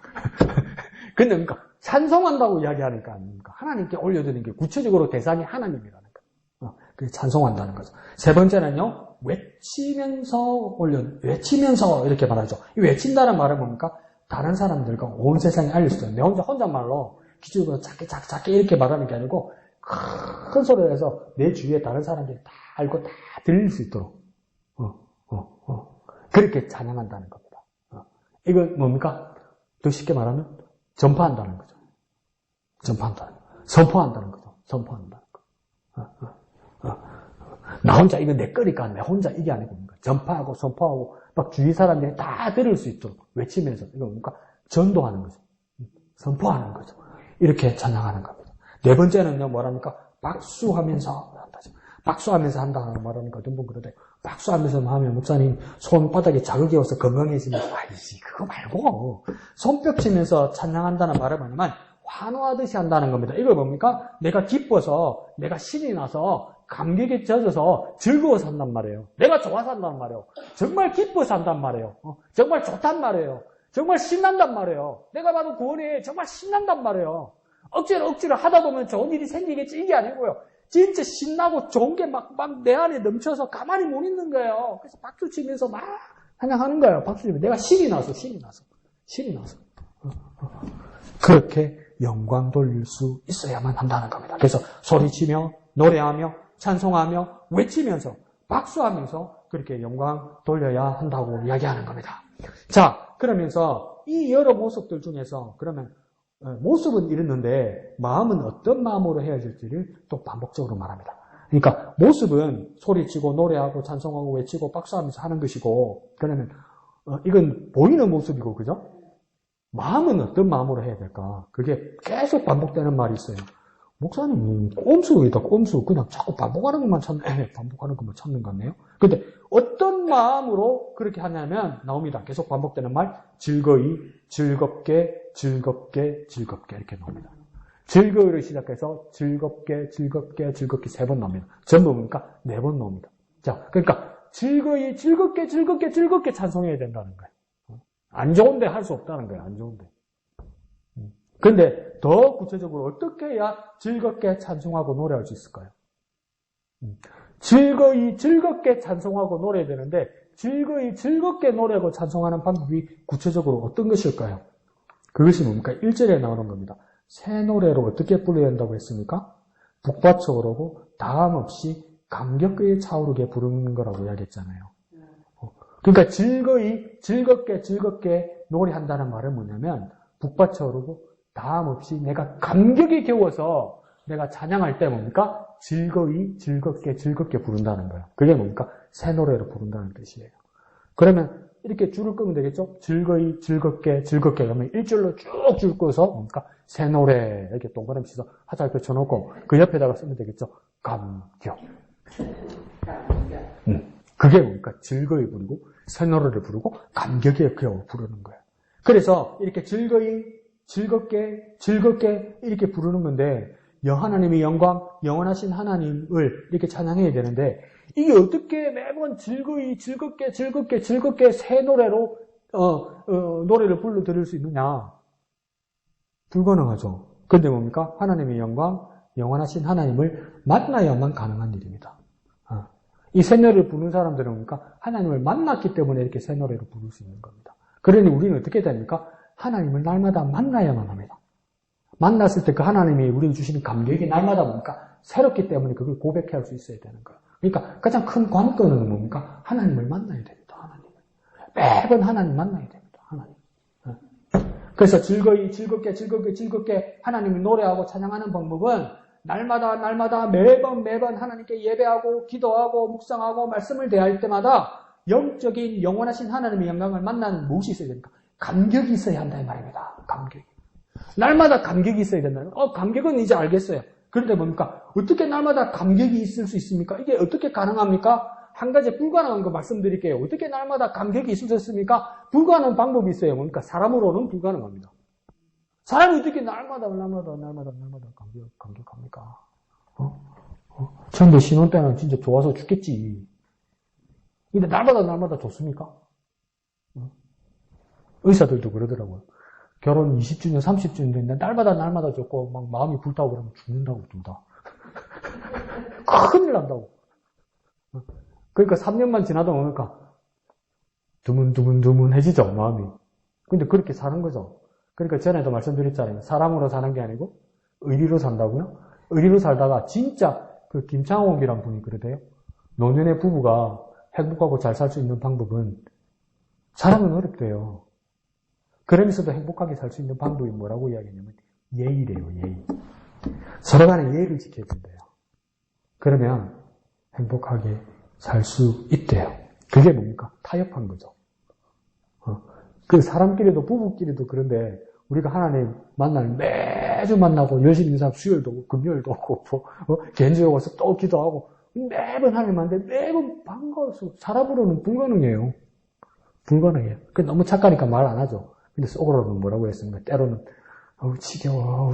근데 뭡니까? 찬송한다고 이야기하니까 아닙니까? 하나님께 올려드리는 게 구체적으로 대상이 하나님이라는 거예요. 그게 찬송한다는 거죠. 세 번째는요, 외치면서 이렇게 말하죠. 이 외친다는 말은 뭡니까? 다른 사람들과 온 세상에 알릴 수 있어요. 내 혼잣말로 기적으로 작게 이렇게 말하는 게 아니고 큰 소리를 해서 내 주위에 다른 사람들이 다 알고 다 들릴 수 있도록 그렇게 찬양한다는 겁니다. 이건 뭡니까? 더 쉽게 말하면 전파한다는 거죠. 선포한다는 거죠. 선포한다는 거. 나 혼자 이거 내 거니까 내 혼자 이게 아니고 뭡니까? 전파하고 선포하고 막 주위 사람들이 다 들을 수 있도록 외치면서 이거 뭡니까? 전도하는 거죠. 선포하는 거죠. 이렇게 찬양하는 겁니다. 네 번째는요, 뭐랍니까? 박수하면서 한다죠. 박수하면서 한다는 말하니까 어떤 분 그러대. 박수하면서 하면 목사님 손바닥에 자극이 와서 건강해지면서 아이씨 그거 말고 손뼉 치면서 찬양한다는 말은 뭐냐면 환호하듯이 한다는 겁니다. 이걸 뭡니까? 내가 기뻐서 내가 신이 나서 감격에 젖어서 즐거워서 한단 말이에요. 내가 좋아서 한단 말이에요. 정말 기뻐서 한단 말이에요. 정말 좋단 말이에요. 정말 신난단 말이에요. 내가 봐도 구원이 정말 신난단 말이에요. 억지로 하다 보면 좋은 일이 생기겠지 이게 아니고요. 진짜 신나고 좋은 게 막 내 안에 넘쳐서 가만히 못 있는 거예요. 그래서 박수 치면서 막 찬양하는 거예요. 박수 치면서 내가 신이 나서. 그렇게 영광 돌릴 수 있어야만 한다는 겁니다. 그래서 소리치며 노래하며 찬송하며 외치면서 박수하면서 그렇게 영광 돌려야 한다고 이야기하는 겁니다. 자, 그러면서 이 여러 모습들 중에서 그러면 모습은 이랬는데 마음은 어떤 마음으로 해야 될지를 또 반복적으로 말합니다. 그러니까 모습은 소리치고 노래하고 찬송하고 외치고 박수하면서 하는 것이고 그러면 이건 보이는 모습이고 그죠? 마음은 어떤 마음으로 해야 될까? 그게 계속 반복되는 말이 있어요. 목사님 꼼수이다 꼼수 그냥 자꾸 반복하는 것만 찾는 것 같네요. 근데 어떤 마음으로 그렇게 하냐면 나옵니다. 계속 반복되는 말 즐거이 즐겁게 이렇게 나옵니다. 즐거이를 시작해서 즐겁게 3번 나옵니다. 전부 뭡니까? 4번 나옵니다. 자, 그러니까 즐거이 즐겁게 찬송해야 된다는 거예요. 안 좋은데 할 수 없다는 거예요. 안 좋은데. 그런데 더 구체적으로 어떻게 해야 즐겁게 찬송하고 노래할 수 있을까요? 즐겁게 찬송하고 노래해야 되는데 즐겁게 노래하고 찬송하는 방법이 구체적으로 어떤 것일까요? 그것이 뭡니까? 1절에 나오는 겁니다. 새 노래로 어떻게 불러야 한다고 했습니까? 북받쳐 오르고 다음 없이 감격에 차오르게 부르는 거라고 이야기했잖아요. 그러니까 즐겁게 노래한다는 말은 뭐냐면 북받쳐 오르고 다음 없이 내가 감격에 겨워서 내가 찬양할 때 뭡니까? 즐겁게 부른다는 거예요. 그게 뭡니까? 새 노래로 부른다는 뜻이에요. 그러면 이렇게 줄을 끄면 되겠죠? 즐겁게 그러면 1줄로 쭉 줄 꺼서 뭡니까? 새 노래 이렇게 동그라미 쳐서 화살표 쳐놓고 그 옆에다가 쓰면 되겠죠? 감격. 그게 뭡니까? 즐거이 부르고 새 노래를 부르고 감격에 겨워 부르는 거예요. 그래서 이렇게 즐겁게 이렇게 부르는 건데 하나님의 영광, 영원하신 하나님을 이렇게 찬양해야 되는데 이게 어떻게 매번 즐겁게 새 노래로 노래를 불러 드릴 수 있느냐? 불가능하죠. 근데 뭡니까? 하나님의 영광, 영원하신 하나님을 만나야만 가능한 일입니다. 이 새 노래를 부르는 사람들은 뭡니까? 하나님을 만났기 때문에 이렇게 새 노래를 부를 수 있는 겁니다. 그러니 우리는 어떻게 됩니까? 하나님을 날마다 만나야만 합니다. 만났을 때 그 하나님이 우리에게 주시는 감격이 날마다 뭡니까? 새롭기 때문에 그걸 고백해야 할 수 있어야 되는 거예요. 그러니까 가장 큰 관건은 뭡니까? 하나님을 만나야 됩니다. 하나님을. 매번 하나님 만나야 됩니다. 하나님. 그래서 즐겁게 하나님을 노래하고 찬양하는 방법은 날마다 매번 하나님께 예배하고 기도하고 묵상하고 말씀을 대할 때마다 영적인 영원하신 하나님의 영광을 만나는 무엇이 있어야 됩니까? 감격이 있어야 한다 이 말입니다. 감격이. 날마다 감격이 있어야 된다는 거예요. 감격은 이제 알겠어요. 그런데 뭡니까? 어떻게 날마다 감격이 있을 수 있습니까? 이게 어떻게 가능합니까? 한 가지 불가능한 거 말씀드릴게요. 어떻게 날마다 감격이 있을 수 있습니까? 불가능한 방법이 있어요. 뭡니까? 사람으로는 불가능합니다. 사람이 어떻게 날마다 감격합니까? 처음에 신혼 때는 진짜 좋아서 죽겠지. 근데 날마다 좋습니까? 의사들도 그러더라고요. 결혼 20주년, 30주년 됐는데 날마다 좋고 막 마음이 불타고 그러면 죽는다고 둘 다. 큰일 난다고. 그러니까 3년만 지나다 보니까 두문해지죠, 마음이. 근데 그렇게 사는 거죠. 그러니까 전에도 말씀드렸잖아요. 사람으로 사는 게 아니고 의리로 산다고요? 의리로 살다가 진짜 그 김창옥이란 분이 그러대요. 노년의 부부가 행복하고 잘 살 수 있는 방법은 사람은 어렵대요. 그러면서도 행복하게 살 수 있는 방법이 뭐라고 이야기하냐면 예의래요, 예의. 서로 간에 예의를 지켜야 된대요. 그러면 행복하게 살 수 있대요. 그게 뭡니까? 타협한 거죠. 그 사람끼리도 부부끼리도 그런데 우리가 하나님 만나면 매주 만나고 열심히 있는 사람 수요일도 오고 금요일도 오고 개인적으로 와서 또 기도하고 매번 하나님한테 매번 반가워서 사람으로는 불가능해요. 불가능해요. 너무 착하니까 말 안 하죠. 근데 속으로는 뭐라고 했습니까? 때로는 지겨워.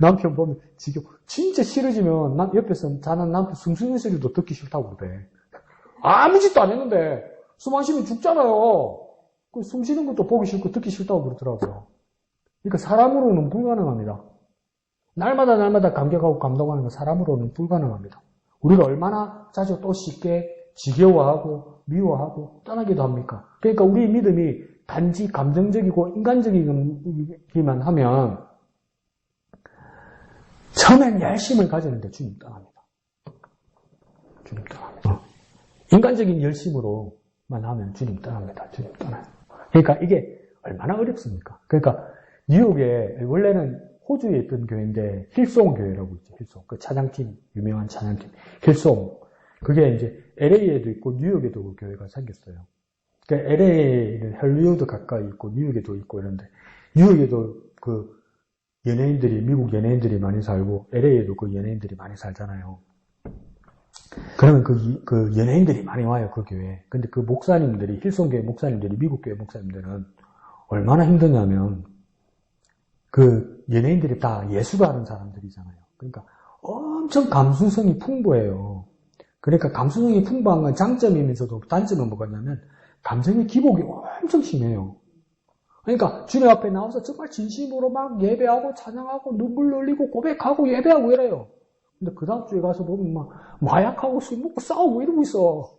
남편 보면 지겨워. 진짜 싫어지면 옆에서 자는 남편 숨쉬는 소리도 듣기 싫다고 그러대. 아무 짓도 안 했는데 숨 안 쉬면 죽잖아요. 숨 쉬는 것도 보기 싫고 듣기 싫다고 그러더라고요. 그러니까 사람으로는 불가능합니다. 날마다 감격하고 감동하는 건 사람으로는 불가능합니다. 우리가 얼마나 자주 또 쉽게 지겨워하고 미워하고 떠나기도 합니까? 그러니까 우리 믿음이 단지 감정적이고 인간적이기만 하면 처음엔 열심을 가지는데 주님 떠납니다. 주님 떠납니다. 인간적인 열심으로만 하면 주님 떠납니다. 주님 떠나요. 그러니까 이게 얼마나 어렵습니까? 그러니까 뉴욕에 원래는 호주에 있던 교회인데 힐송 교회라고 있죠. 힐송. 그 찬양팀, 유명한 찬양팀. 힐송. 그게 이제 LA에도 있고 뉴욕에도 그 교회가 생겼어요. 그러니까 LA는 헐리우드 가까이 있고 뉴욕에도 있고 이런데 뉴욕에도 그 연예인들이 미국 연예인들이 많이 살고 LA에도 그 연예인들이 많이 살잖아요. 그러면 그 연예인들이 많이 와요, 그 교회에. 근데 그 목사님들이, 힐송교회 목사님들이, 미국 교회 목사님들은 얼마나 힘드냐면, 그 연예인들이 다 예수가 하는 사람들이잖아요. 그러니까 엄청 감수성이 풍부해요. 그러니까 감수성이 풍부한 건 장점이면서도 단점은 뭐냐면, 감정의 기복이 엄청 심해요. 그러니까 주님 앞에 나와서 정말 진심으로 막 예배하고 찬양하고 눈물 흘리고 고백하고 예배하고 이래요. 근데 그 다음 주에 가서 보면 막 마약하고 술 먹고 싸우고 이러고 있어.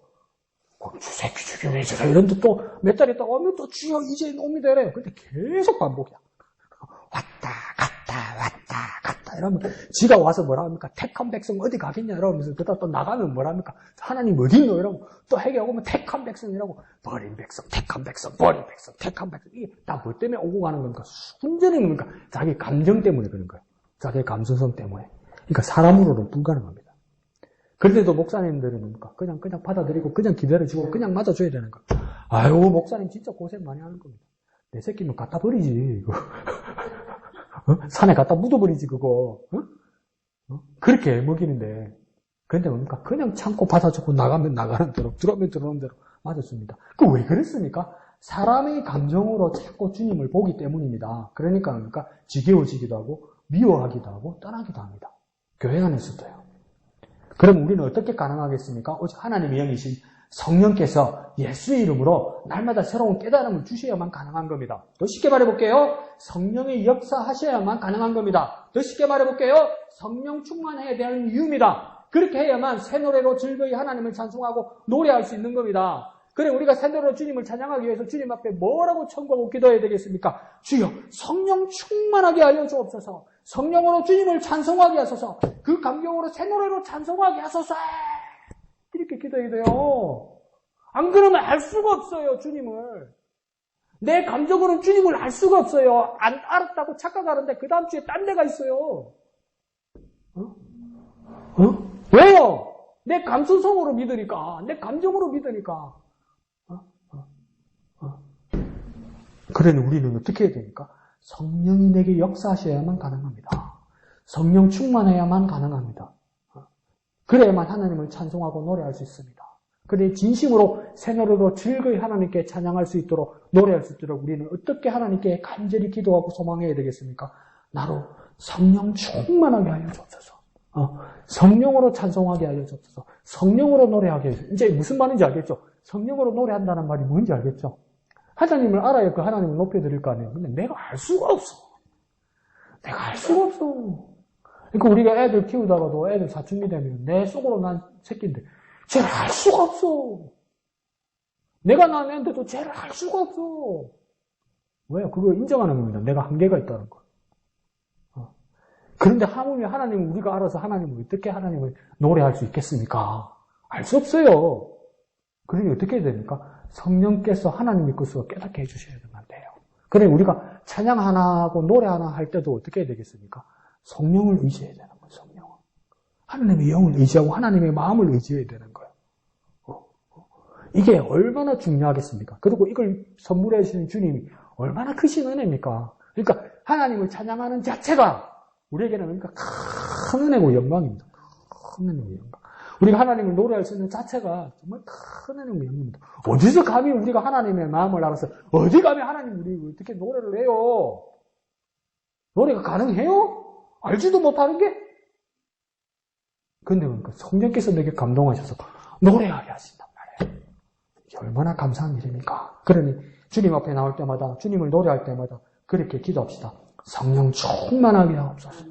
주새끼 죽여 왜 저래 이런데 또 몇 달 있다가 오면 또 주여 이제 놈이 되래요. 근데 계속 반복이야. 왔다 갔다 이러면 지가 와서 뭐라 합니까? 택한 백성 어디 가겠냐 이러면서 그러다 또 나가면 뭐라 합니까? 하나님 어디 있노 이러면 또 해결 오면 택한 백성이라고 버린 백성 택한 백성 버린 백성 택한 백성 이게 다 뭐 때문에 오고 가는 겁니까? 순전히 뭡니까? 자기 감정 때문에 그런 거예요. 자기 감수성 때문에. 그러니까 사람으로는 불가능합니다. 그런데도 목사님들은 뭡니까? 그냥 받아들이고 그냥 기다려주고 그냥 맞아줘야 되는 거. 아유 목사님 진짜 고생 많이 하는 겁니다. 내 새끼는 갖다 버리지 이거. 산에 갖다 묻어버리지 그거. 그렇게 먹이는데 그런데 뭡니까? 그냥 참고 받아주고 나가면 나가는 대로 들어오면 들어오는 대로 맞았습니다. 그 왜 그랬습니까? 사람의 감정으로 자꾸 주님을 보기 때문입니다. 그러니까 뭡니까? 지겨워지기도 하고 미워하기도 하고 떠나기도 합니다. 교회 안에서도요. 그럼 우리는 어떻게 가능하겠습니까? 오직 하나님의 영이신 성령께서 예수의 이름으로 날마다 새로운 깨달음을 주셔야만 가능한 겁니다. 더 쉽게 말해볼게요. 성령의 역사하셔야만 가능한 겁니다. 더 쉽게 말해볼게요. 성령 충만해야 되는 이유입니다. 그렇게 해야만 새 노래로 즐거이 하나님을 찬송하고 노래할 수 있는 겁니다. 그래 우리가 새 노래로 주님을 찬양하기 위해서 주님 앞에 뭐라고 청구하고 기도해야 되겠습니까? 주여 성령 충만하게 하여 주옵소서. 성령으로 주님을 찬송하게 하소서. 그 감격으로 새 노래로 찬송하게 하소서. 이렇게 기도해야 돼요. 안 그러면 알 수가 없어요, 주님을. 내 감정으로는 주님을 알 수가 없어요. 안 알았다고 착각하는데 그 다음 주에 딴 데가 있어요. 왜요? 내 감수성으로 믿으니까, 내 감정으로 믿으니까. 그러니 우리는 어떻게 해야 됩니까? 성령이 내게 역사하셔야만 가능합니다. 성령 충만해야만 가능합니다. 그래야만 하나님을 찬송하고 노래할 수 있습니다. 그래 진심으로 새 노래로 즐거이 하나님께 찬양할 수 있도록 노래할 수 있도록 우리는 어떻게 하나님께 간절히 기도하고 소망해야 되겠습니까? 나로 성령 충만하게 하여 주옵소서. 성령으로 찬송하게 하여 주옵소서. 성령으로 노래하게 하여 주옵소서. 이제 무슨 말인지 알겠죠? 성령으로 노래한다는 말이 뭔지 알겠죠? 하나님을 알아야 그 하나님을 높여드릴 거 아니에요. 근데 내가 알 수가 없어. 내가 알 수가 없어. 그러니까 우리가 애들 키우다가도 애들 사춘기 되면 내 속으로 난 새끼인데 쟤를 알 수가 없어. 내가 낳은 애인데도 쟤를 알 수가 없어. 왜요? 그거 인정하는 겁니다. 내가 한계가 있다는 거. 그런데 하물며 하나님은 우리가 알아서 하나님을 어떻게 하나님을 노래할 수 있겠습니까? 알 수 없어요. 그러니 어떻게 해야 됩니까? 성령께서 하나님의 것을 깨닫게 해주셔야만 돼요. 그래 우리가 찬양 하나 하고 노래 하나 할 때도 어떻게 해야 되겠습니까? 성령을 의지해야 되는 거예요. 성령을. 하나님의 영을 의지하고 하나님의 마음을 의지해야 되는 거예요. 이게 얼마나 중요하겠습니까? 그리고 이걸 선물해 주시는 주님이 얼마나 크신 은혜입니까? 그러니까 하나님을 찬양하는 자체가 우리에게는 그러니까 큰 은혜고 영광입니다. 큰 은혜의 영광. 우리가 하나님을 노래할 수 있는 자체가 정말 큰 은혜의 영광입니다. 어디서 감히 우리가 하나님의 마음을 알아서 어디 감히 하나님 우리 어떻게 노래를 해요? 노래가 가능해요? 알지도 못하는 게? 근데 그러니까 성령께서 내게 감동하셔서 노래하게 하신단 말이에요. 얼마나 감사한 일입니까? 그러니 주님 앞에 나올 때마다 주님을 노래할 때마다 그렇게 기도합시다. 성령 충만하게 하옵소서.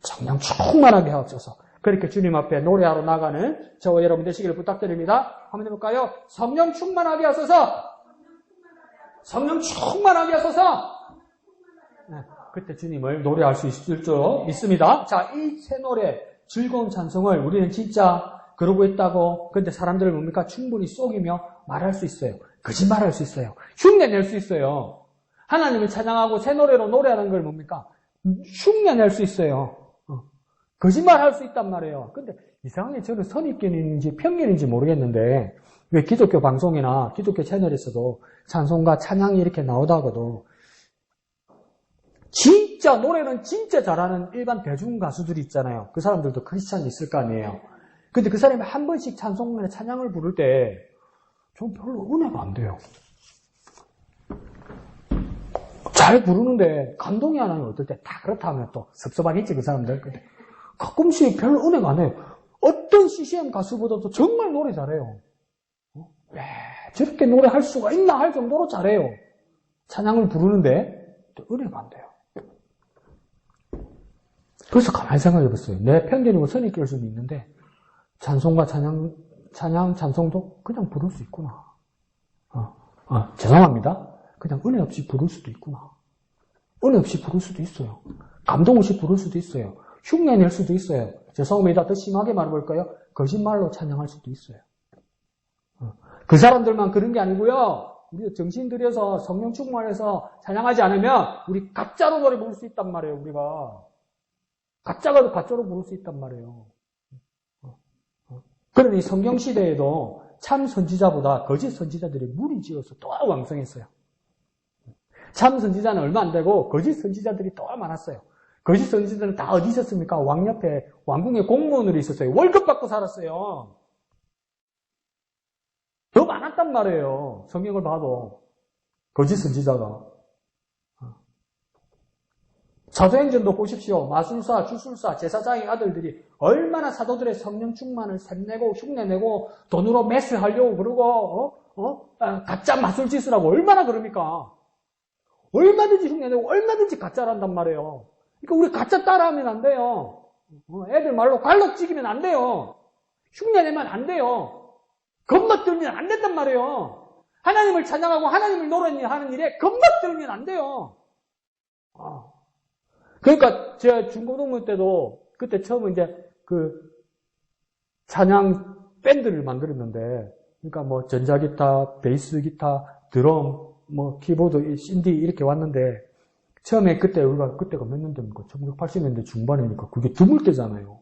성령 충만하게 하옵소서. 그렇게 주님 앞에 노래하러 나가는 저와 여러분 되시기를 부탁드립니다. 한번 해볼까요? 성령 충만하게 하소서. 성령 충만하게 하소서. 네, 그때 주님을 노래할 수 있을 줄 믿습니다. 자, 이 새 노래 즐거운 찬송을 우리는 진짜 그러고 있다고 근데 사람들을 뭡니까? 충분히 속이며 말할 수 있어요. 거짓말할 수 있어요. 흉내낼 수 있어요. 하나님을 찬양하고 새 노래로 노래하는 걸 뭡니까? 흉내낼 수 있어요. 거짓말할 수 있단 말이에요. 근데 이상하게 저는 선입견인지 편견인지 모르겠는데 왜 기독교 방송이나 기독교 채널에서도 찬송과 찬양이 이렇게 나오다가도 진짜 노래는 진짜 잘하는 일반 대중 가수들이 있잖아요. 그 사람들도 크리스찬이 있을 거 아니에요. 근데 그 사람이 한 번씩 찬송이나 찬양을 부를 때 좀 별로 은혜가 안 돼요. 잘 부르는데 감동이 안 와요. 어떨 때 다 그렇다 하면 또 섭섭하겠지 그 사람들. 근데 가끔씩 별로 은혜가 안 해요. 어떤 CCM 가수보다도 정말 노래 잘해요. 왜 저렇게 노래할 수가 있나 할 정도로 잘해요. 찬양을 부르는데 또 은혜가 안 돼요. 그래서 가만히 생각해봤어요. 내 편견이고 선입견일 수는 있는데 찬송과 찬송도 그냥 부를 수 있구나. 죄송합니다. 그냥 은혜 없이 부를 수도 있구나. 은혜 없이 부를 수도 있어요. 감동 없이 부를 수도 있어요. 흉내낼 수도 있어요. 죄송합니다. 더 심하게 말해볼까요? 거짓말로 찬양할 수도 있어요. 그 사람들만 그런 게 아니고요. 우리가 정신 들여서 성령 충만해서 찬양하지 않으면 우리 가짜로 노래 부를 수 있단 말이에요. 우리가. 가짜가 가짜로 부를 수 있단 말이에요. 그러니 성경시대에도 참 선지자보다 거짓 선지자들이 무리지어서 또 왕성했어요. 참 선지자는 얼마 안 되고 거짓 선지자들이 또 많았어요. 거짓 선지자들은 다 어디 있었습니까? 왕 옆에 왕궁의 공무원으로 있었어요. 월급 받고 살았어요. 더 많았단 말이에요. 성경을 봐도 거짓 선지자가. 사도행전도 보십시오. 마술사, 주술사, 제사장의 아들들이 얼마나 사도들의 성령 충만을 샘내고 흉내내고 돈으로 매수하려고 그러고 가짜 마술짓을 하고 얼마나 그럽니까? 얼마든지 흉내내고 얼마든지 가짜를 한단 말이에요. 그러니까 우리 가짜 따라하면 안 돼요. 애들 말로 갈록지기면 안 돼요. 흉내내면 안 돼요. 겁먹들면 안 된단 말이에요. 하나님을 찬양하고 하나님을 노래하는 일에 겁먹들면 안 돼요. 그러니까 제가 중고등부 때도 그때 처음 이제 그 찬양 밴드를 만들었는데, 그러니까 뭐 전자기타, 베이스 기타, 드럼, 뭐 키보드, 신디 이렇게 왔는데 처음에 그때 우리가 그때가 몇 년대입니까? 1980년대 중반이니까 그게 드물 때잖아요.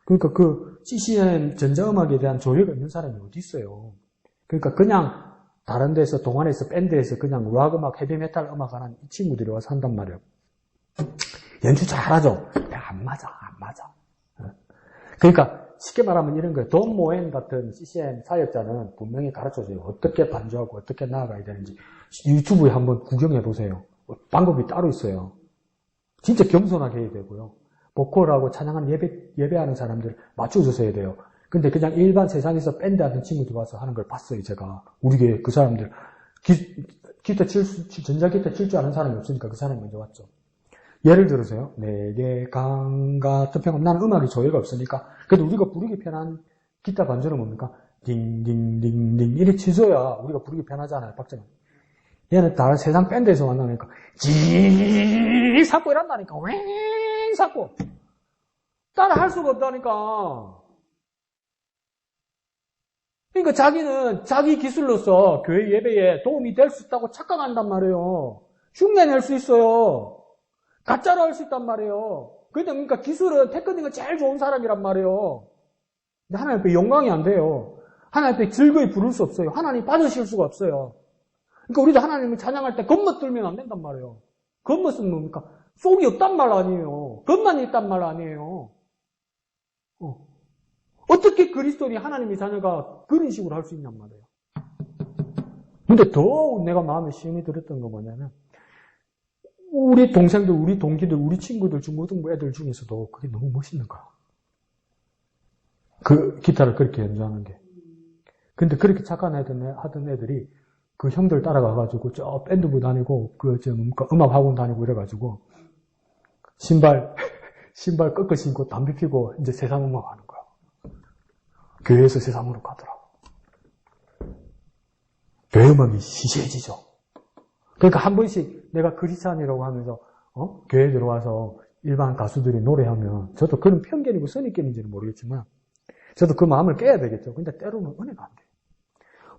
그러니까 그 CCM 전자음악에 대한 조예가 있는 사람이 어디 있어요? 그러니까 그냥 다른 데서 동안에서 밴드에서 그냥 락 음악, 헤비메탈 음악 하는 이 친구들이 와서 한단 말이에요. 연주 잘하죠? 안 맞아. 그러니까 쉽게 말하면 이런 거예요. 돈 모엔 같은 CCM 사역자는 분명히 가르쳐줘요. 어떻게 반주하고 어떻게 나아가야 되는지. 유튜브에 한번 구경해 보세요. 방법이 따로 있어요. 진짜 겸손하게 해야 되고요. 보컬하고 찬양하는 예배하는 사람들 맞춰주셔야 돼요. 근데 그냥 일반 세상에서 밴드 하는 친구들 와서 하는 걸 봤어요, 제가. 우리 교회 그 사람들. 전자기타 칠 줄 아는 사람이 없으니까 그 사람이 먼저 왔죠. 예를 들어서요. 내게 강 같은 평은 나는 음악이 조예가 없으니까. 그래도 우리가 부르기 편한 기타 반주는 뭡니까? 딩딩딩딩 이렇게 치줘야 우리가 부르기 편하잖아요. 박자는. 얘는 다른 세상 밴드에서 만나니까 지 삭고 이란다니까. 왱 삭고. 따라 할 수가 없다니까. 그러니까 자기는 자기 기술로서 교회 예배에 도움이 될 수 있다고 착각한단 말이에요. 흉내낼 수 있어요. 가짜로 할 수 있단 말이에요. 그러니까 기술은 테크닉은 제일 좋은 사람이란 말이에요. 근데 하나님 앞에 영광이 안 돼요. 하나님 앞에 즐거이 부를 수 없어요. 하나님 받으실 수가 없어요. 그러니까 우리도 하나님을 찬양할 때 겉멋 들면 안 된단 말이에요. 겉멋은 뭡니까? 속이 없단 말 아니에요. 겉만 있단 말 아니에요. 어떻게 그리스도인이 하나님의 자녀가 그런 식으로 할 수 있냔 말이에요. 근데 더욱 내가 마음에 시험이 들었던 거 뭐냐면, 우리 동생들, 우리 동기들, 우리 친구들, 중고등부 애들 중에서도 그게 너무 멋있는 거야. 그 기타를 그렇게 연주하는 게. 근데 그렇게 착한 하던 애들이 그 형들 따라가가지고 저 밴드부 다니고 음악 학원 다니고 이래가지고 신발 꺾어 신고 담배 피고 이제 세상 음악 하는 거야. 교회에서 세상으로 가더라고. 교회 음악이 시시해지죠. 그러니까 한 번씩 내가 크리스찬이라고 하면서 교회에 들어와서 일반 가수들이 노래하면 저도 그런 편견이고 선입견인지는 모르겠지만 저도 그 마음을 깨야 되겠죠. 근데 때로는 은혜가 안 돼.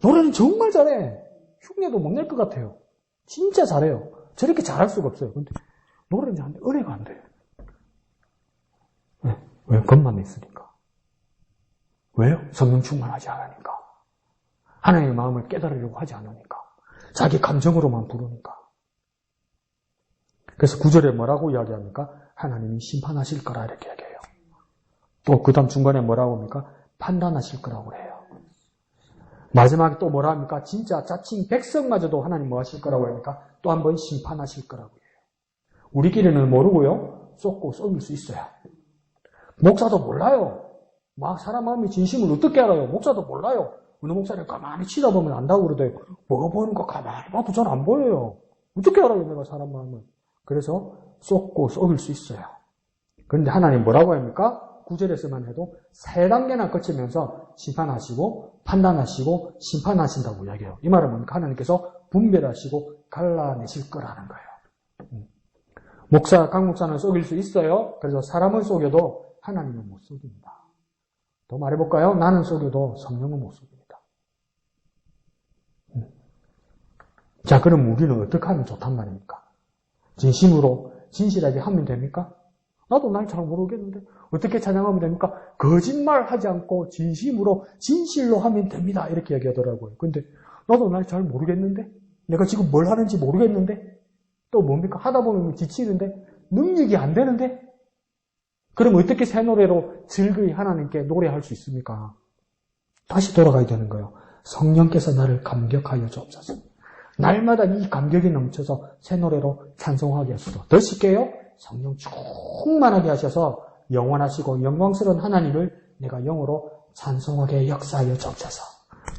노래는 정말 잘해. 흉내도 못 낼 것 같아요. 진짜 잘해요. 저렇게 잘할 수가 없어요. 근데 노래는 잘하는데 은혜가 안 돼. 왜? 겁만 있으니까. 왜요? 성령 충만하지 않으니까. 하나님의 마음을 깨달으려고 하지 않으니까. 자기 감정으로만 부르니까. 그래서 9절에 뭐라고 이야기합니까? 하나님이 심판하실 거라 이렇게 얘기해요. 또 그 다음 중간에 뭐라고 합니까? 판단하실 거라고 해요. 마지막에 또 뭐라 합니까? 진짜 자칭 백성마저도 하나님 뭐 하실 거라고 합니까? 또 한 번 심판하실 거라고 해요. 우리끼리는 모르고요. 쏟고 쏟을 수 있어요. 목사도 몰라요. 막 사람 마음이 진심을 어떻게 알아요? 목사도 몰라요. 어느 목사를 가만히 치다보면 안다고 그러대요. 뭐가 보이는 거 가만히 봐도 잘 안 보여요. 어떻게 알아요, 내가 사람 마음을. 그래서 쏟고 쏟을 수 있어요. 그런데 하나님 뭐라고 합니까? 9절에서만 해도 3단계나 거치면서 심판하시고 판단하시고 심판하신다고 이야기해요. 이 말은 뭡니까? 하나님께서 분별하시고 갈라내실 거라는 거예요. 각 목사는 속일 수 있어요. 그래서 사람을 속여도 하나님은 못 속입니다. 더 말해볼까요? 나는 속여도 성령은 못 속입니다. 자, 그럼 우리는 어떻게 하면 좋단 말입니까? 진심으로 진실하게 하면 됩니까? 나도 날 잘 모르겠는데 어떻게 찬양하면 됩니까? 거짓말하지 않고 진심으로 진실로 하면 됩니다. 이렇게 얘기하더라고요. 근데 나도 날 잘 모르겠는데 내가 지금 뭘 하는지 모르겠는데 또 뭡니까? 하다 보면 지치는데 능력이 안 되는데 그럼 어떻게 새 노래로 즐거이 하나님께 노래할 수 있습니까? 다시 돌아가야 되는 거예요. 성령께서 나를 감격하여 주옵소서. 날마다 이 감격이 넘쳐서 새 노래로 찬송하게 하소서. 더 쉽게요. 성령 충만하게 하셔서 영원하시고 영광스러운 하나님을 내가 영으로 찬송하게 역사하여 주옵소서.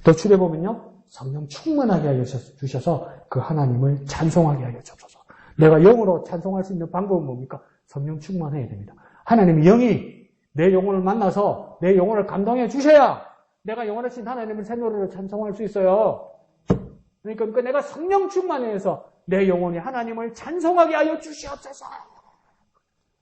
더 줄여보면요. 성령 충만하게 하여 주셔서 그 하나님을 찬송하게 하여 주옵소서. 내가 영으로 찬송할 수 있는 방법은 뭡니까? 성령 충만해야 됩니다. 하나님이 영이 내 영혼을 만나서 내 영혼을 감동해 주셔야 내가 영원하신 하나님을 새 노래로 찬송할 수 있어요. 그러니까 내가 성령 충만해서 내 영혼이 하나님을 찬송하게 하여 주시옵소서.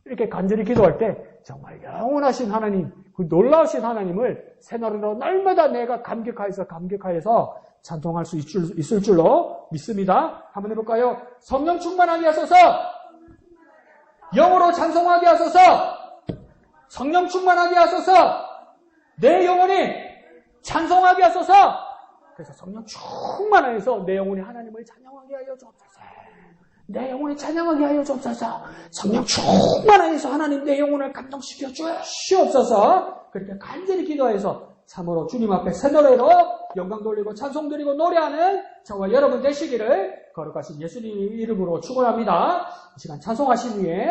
이렇게 간절히 기도할 때 정말 영원하신 하나님, 그 놀라우신 하나님을 새 노래로 날마다 내가 감격하여서 찬송할 수 있을 줄로 믿습니다. 한번 해볼까요? 성령 충만하게 하소서. 영으로 찬송하게 하소서. 성령 충만하게 하소서. 내 영혼이 찬송하게 하소서. 그래서 성령 충만하여서 내 영혼이 하나님을 찬양하게 하여 주옵소서. 내 영혼이 찬양하게 하여 주옵소서. 성령 충만하여서 하나님 내 영혼을 감동시켜 주시옵소서. 그렇게 간절히 기도해서 참으로 주님 앞에 새 노래로 영광 돌리고 찬송 드리고 노래하는 저와 여러분 되시기를 거룩하신 예수님 이름으로 축원합니다. 이 시간 찬송하신 후에